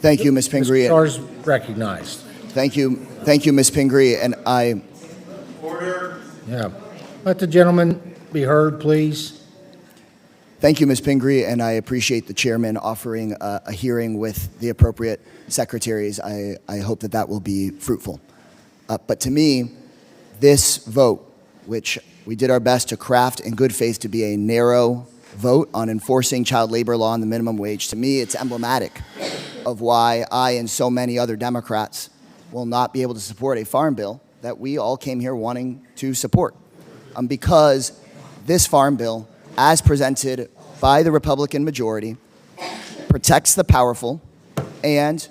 Thank you, Ms. Pingree. Casar's recognized. Thank you, Ms. Pingree, and I. Order. Yeah. Let the gentleman be heard, please. Thank you, Ms. Pingree, and I appreciate the chairman offering a hearing with the appropriate secretaries. I hope that that will be fruitful. But to me, this vote, which we did our best to craft in good faith to be a narrow vote on enforcing child labor law and the minimum wage, to me it's emblematic of why I and so many other Democrats will not be able to support a farm bill that we all came here wanting to support. Because this farm bill, as presented by the Republican majority, protects the powerful and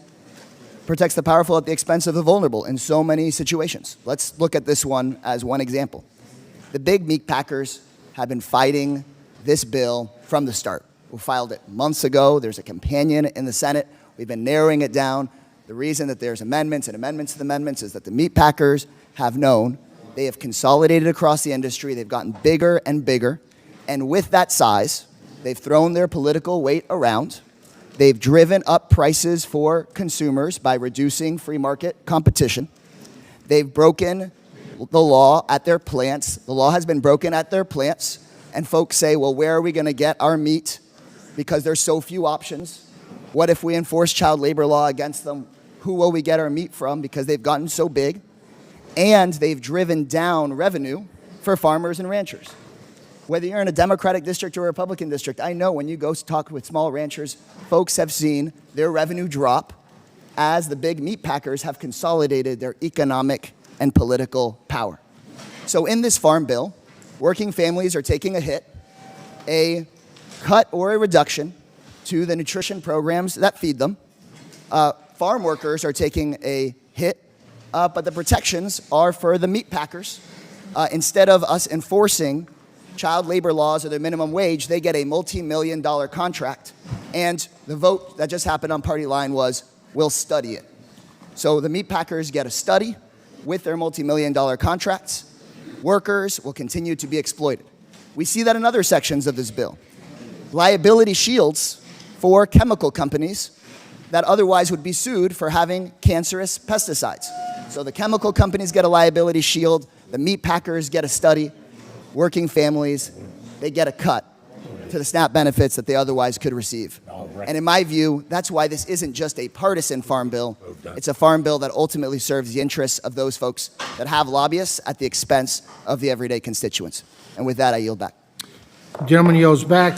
protects the powerful at the expense of the vulnerable in so many situations. Let's look at this one as one example. The big meat packers have been fighting this bill from the start. We filed it months ago. There's a companion in the Senate. We've been narrowing it down. The reason that there's amendments and amendments to the amendments is that the meat packers have known they have consolidated across the industry. They've gotten bigger and bigger. And with that size, they've thrown their political weight around. They've driven up prices for consumers by reducing free market competition. They've broken the law at their plants. The law has been broken at their plants. And folks say, well, where are we going to get our meat? Because there's so few options. What if we enforce child labor law against them? Who will we get our meat from? Because they've gotten so big. And they've driven down revenue for farmers and ranchers. Whether you're in a Democratic district or a Republican district, I know when you go talk with small ranchers, folks have seen their revenue drop as the big meat packers have consolidated their economic and political power. So in this farm bill, working families are taking a hit, a cut or a reduction to the nutrition programs that feed them. Farm workers are taking a hit, but the protections are for the meat packers. Instead of us enforcing child labor laws or the minimum wage, they get a multi-million-dollar contract. And the vote that just happened on party line was, we'll study it. So the meat packers get a study with their multi-million-dollar contracts. Workers will continue to be exploited. We see that in other sections of this bill. Liability shields for chemical companies that otherwise would be sued for having cancerous pesticides. So the chemical companies get a liability shield, the meat packers get a study, working families, they get a cut to the SNAP benefits that they otherwise could receive. And in my view, that's why this isn't just a partisan farm bill. It's a farm bill that ultimately serves the interests of those folks that have lobbyists at the expense of the everyday constituents. And with that, I yield back. The gentleman yields back.